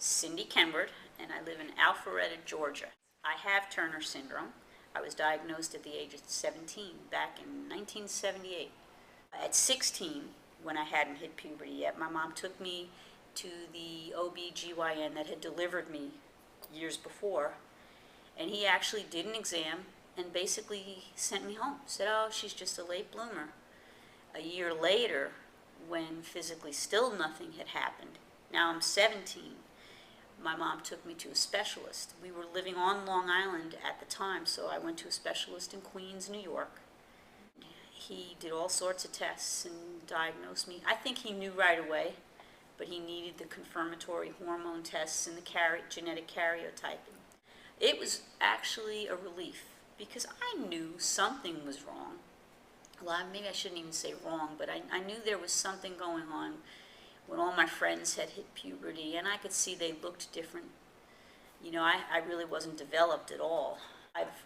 Cindy Kenward, and I live in Alpharetta, Georgia. I have Turner syndrome. I was diagnosed at the age of 17 back in 1978. At 16, when I hadn't hit puberty yet, my mom took me to the OB/GYN that had delivered me years before, and he actually did an exam and basically sent me home. Said, oh, she's just a late bloomer. A year later, when physically still nothing had happened, now I'm 17, my mom took me to a specialist. We were living on Long Island at the time, so I went to a specialist in Queens, New York. He did all sorts of tests and diagnosed me. I think he knew right away, but he needed the confirmatory hormone tests and the genetic karyotyping. It was actually a relief because I knew something was wrong. Well, maybe I shouldn't even say wrong, but I knew there was something going on when all my friends had hit puberty, and I could see they looked different. You know, I really wasn't developed at all.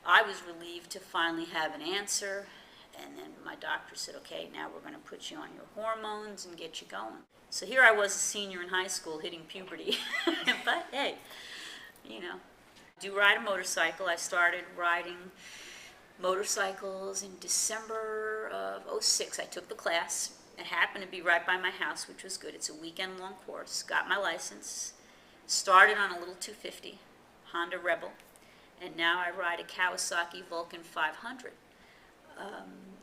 I was relieved to finally have an answer, and then my doctor said, okay, now we're going to put you on your hormones and get you going. So here I was, a senior in high school, hitting puberty. But hey, you know, I do ride a motorcycle. I started riding motorcycles in December of '06. I took the class. It happened to be right by my house, which was good. It's a weekend-long course. Got my license. Started on a little 250 Honda Rebel, and now I ride a Kawasaki Vulcan 500.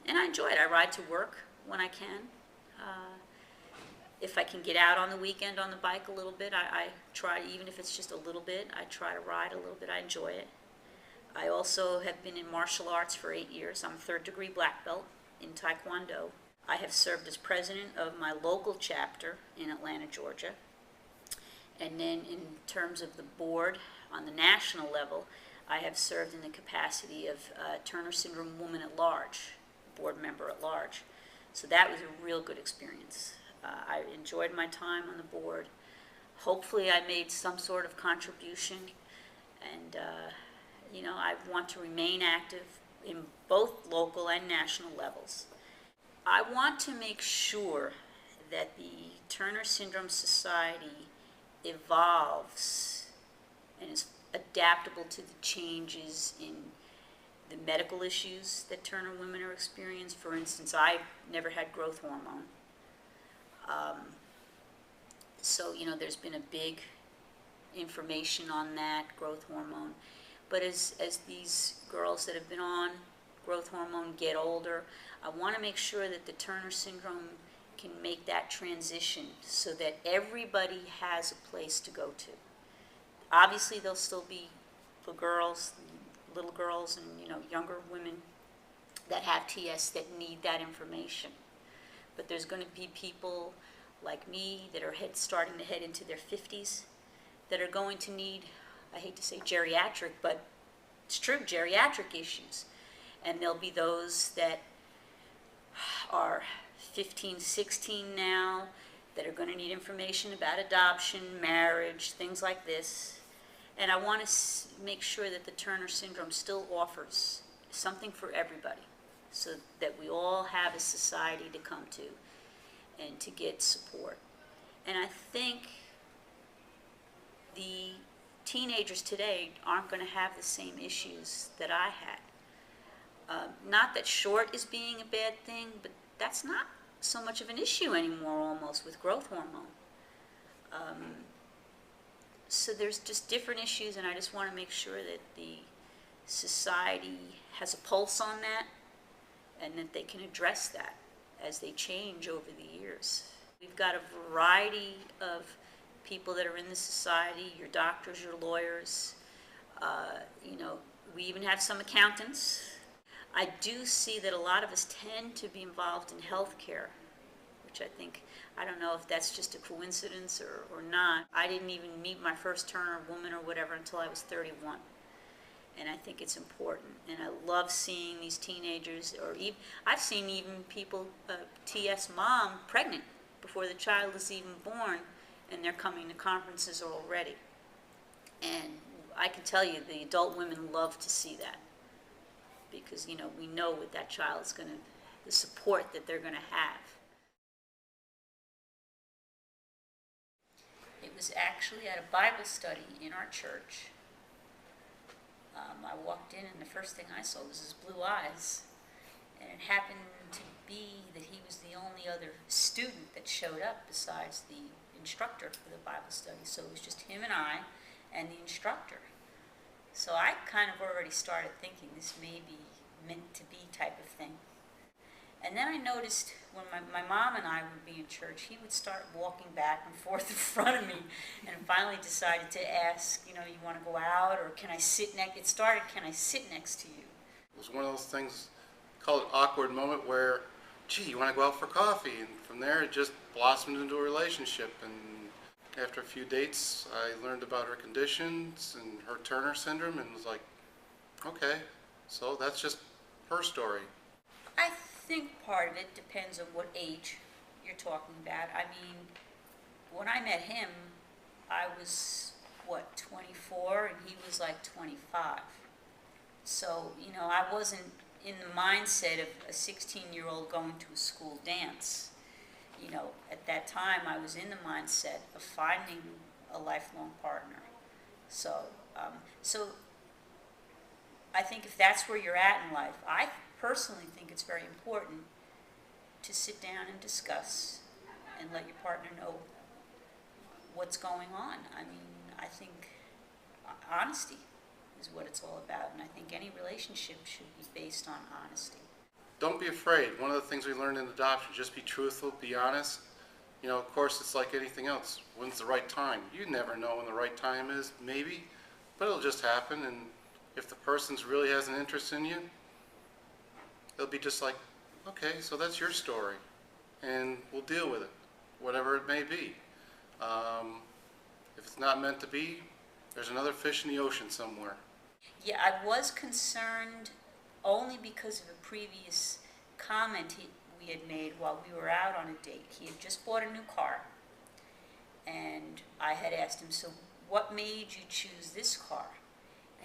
And I enjoy it. I ride to work when I can. If I can get out on the weekend on the bike a little bit, I try, even if it's just a little bit, I try to ride a little bit. I enjoy it. I also have been in martial arts for 8 years. I'm a third-degree black belt in Taekwondo. I have served as president of my local chapter in Atlanta, Georgia. And then in terms of the board on the national level, I have served in the capacity of Turner Syndrome Woman at Large, board member at large. So that was a real good experience. I enjoyed my time on the board. Hopefully I made some sort of contribution, and you know, I want to remain active in both local and national levels. I want to make sure that the Turner Syndrome Society evolves and is adaptable to the changes in the medical issues that Turner women are experiencing. For instance, I never had growth hormone. So, you know, there's been a big information on that, growth hormone. But as these girls that have been on growth hormone get older, I want to make sure that the Turner syndrome can make that transition so that everybody has a place to go to. Obviously, there'll still be for girls, little girls and, you know, younger women that have TS that need that information. But there's going to be people like me that are starting to head into their 50s that are going to need, I hate to say geriatric, but it's true, geriatric issues. And there'll be those that are 15, 16 now that are going to need information about adoption, marriage, things like this. And I want to make sure that the Turner syndrome still offers something for everybody so that we all have a society to come to and to get support. And I think the teenagers today aren't going to have the same issues that I had. Not that short is being a bad thing, but that's not so much of an issue anymore almost with growth hormone. So there's just different issues, and I just want to make sure that the society has a pulse on that and that they can address that as they change over the years. We've got a variety of people that are in the society, your doctors, your lawyers, you know, we even have some accountants. I do see that a lot of us tend to be involved in healthcare, which I think, I don't know if that's just a coincidence or not. I didn't even meet my first Turner woman or whatever until I was 31. And I think it's important. And I love seeing these teenagers, or even, I've seen even people, TS mom, pregnant before the child is even born, and they're coming to conferences already. And I can tell you, the adult women love to see that. Because, you know, we know what that child's going to, the support that they're going to have. It was was actually at a Bible study in our church. I walked in and the first thing I saw was his blue eyes. And it happened to be that he was the only other student that showed up besides the instructor for the Bible study. So it was just him and I and the instructor. So I kind of already started thinking this may be meant to be type of thing. And then I noticed when my mom and I would be in church, he would start walking back and forth in front of me, and finally decided to ask, you want to go out, or can I sit next? It started, can I sit next to you? It was one of those things, called an awkward moment where, gee, you want to go out for coffee? And from there it just blossomed into a relationship. And after a few dates, I learned about her conditions and her Turner syndrome and was like, okay, so that's just her story. I think part of it depends on what age you're talking about. I mean, when I met him, I was, 24, and he was like 25. So, I wasn't in the mindset of a 16-year-old going to a school dance. At that time, I was in the mindset of finding a lifelong partner. So I think if that's where you're at in life, I personally think it's very important to sit down and discuss and let your partner know what's going on. I mean, I think honesty is what it's all about, and I think any relationship should be based on honesty. Don't be afraid. One of the things we learned in adoption, just be truthful, be honest. Of course, it's like anything else. When's the right time? You never know when the right time is, maybe, but it'll just happen. And if the person really has an interest in you, it'll be just like, okay, so that's your story, and we'll deal with it, whatever it may be. If it's not meant to be, there's another fish in the ocean somewhere. Yeah, I was concerned only because of a previous comment we had made while we were out on a date. He had just bought a new car, and I had asked him, so what made you choose this car?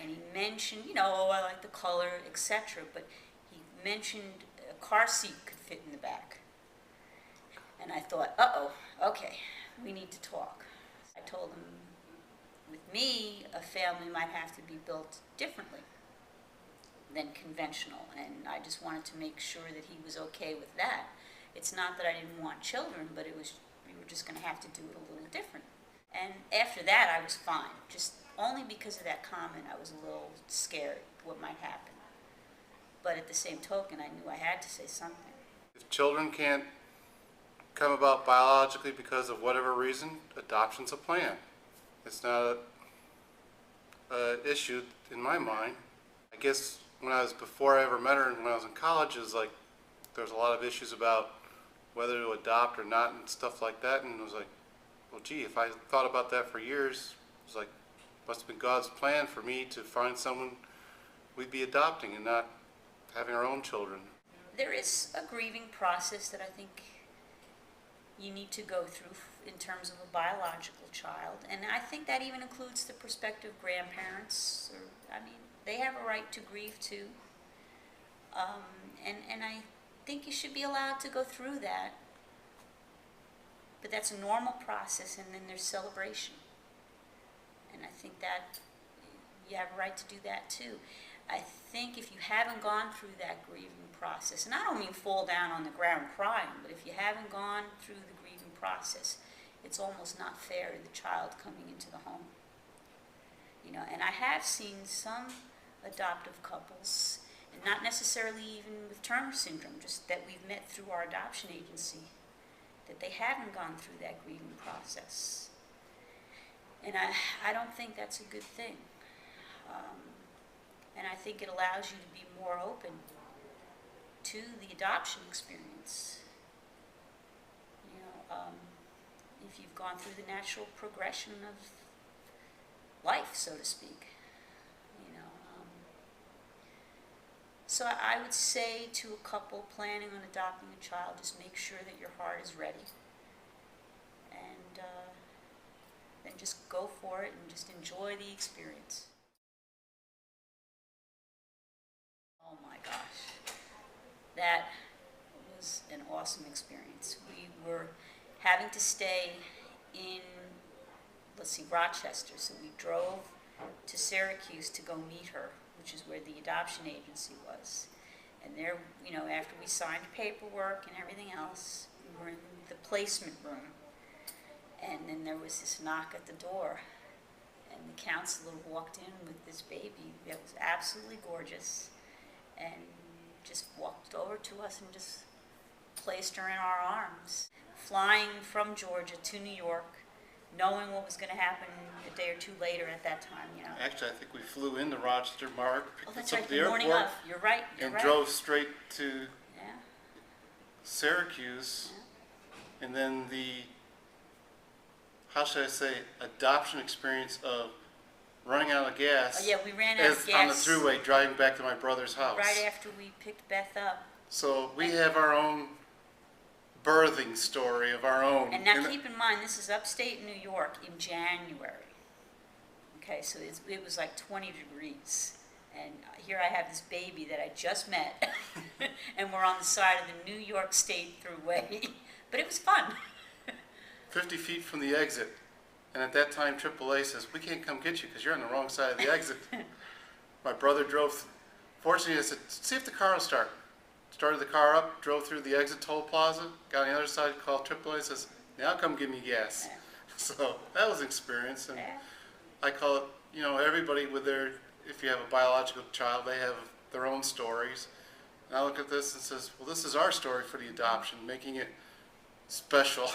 And he mentioned, I like the color, etc., but he mentioned a car seat could fit in the back. And I thought, okay, we need to talk. I told him, with me, a family might have to be built differently than conventional, and I just wanted to make sure that he was okay with that. It's not that I didn't want children, but we were just going to have to do it a little different. And after that, I was fine. Just only because of that comment, I was a little scared what might happen. But at the same token, I knew I had to say something. If children can't come about biologically because of whatever reason, adoption's a plan. It's not an issue in my mind. I guess before I ever met her and when I was in college, it was like there was a lot of issues about whether to adopt or not and stuff like that. And it was like, well, gee, if I thought about that for years, it was like, must have been God's plan for me to find someone we'd be adopting and not having our own children. There is a grieving process that I think you need to go through in terms of a biological child, and I think that even includes the prospective grandparents. They have a right to grieve too, and I think you should be allowed to go through that. But that's a normal process, and then there's celebration, and I think that you have a right to do that too. I think if you haven't gone through that grieving process, and I don't mean fall down on the ground crying, but if you haven't gone through the grieving process, it's almost not fair to the child coming into the home. And I have seen some adoptive couples, and not necessarily even with Turner syndrome, just that we've met through our adoption agency, that they haven't gone through that grieving process. And I don't think that's a good thing. And I think it allows you to be more open to the adoption experience. If you've gone through the natural progression of life, so to speak. So I would say to a couple planning on adopting a child, just make sure that your heart is ready. And then just go for it and just enjoy the experience. Oh my gosh, that was an awesome experience. We were having to stay in let's see, Rochester. So we drove to Syracuse to go meet her, which is where the adoption agency was. And there, you know, after we signed paperwork and everything else, we were in the placement room. And then there was this knock at the door. And the counselor walked in with this baby that was absolutely gorgeous and just walked over to us and just placed her in our arms. Flying from Georgia to New York, knowing what was going to happen a day or two later at that time, you know. Actually, I think we flew into Rochester, Mark, Oh, picked that's us up right, at the the airport, morning of. You're right. You're and right. drove straight to Yeah. Syracuse, and then the, how should I say, adoption experience of running out of gas Oh, yeah, we ran out of gas on the throughway driving back to my brother's house. right after we picked Beth up. So we have our own birthing story of our own. And now keep in mind, this is upstate New York in January. Okay, so it was like 20 degrees. And here I have this baby that I just met, and we're on the side of the New York State Thruway. But it was fun. 50 feet from the exit. And at that time, AAA says, we can't come get you because you're on the wrong side of the exit. My brother drove. Fortunately, I said, see if the car will start. Started the car up, drove through the exit toll plaza, got on the other side, called AAA, says, now come give me gas. Yeah. So that was an experience. And Yeah. I call it, you know, everybody with their, if you have a biological child, they have their own stories. And I look at this and says, well, this is our story for the adoption, making it special.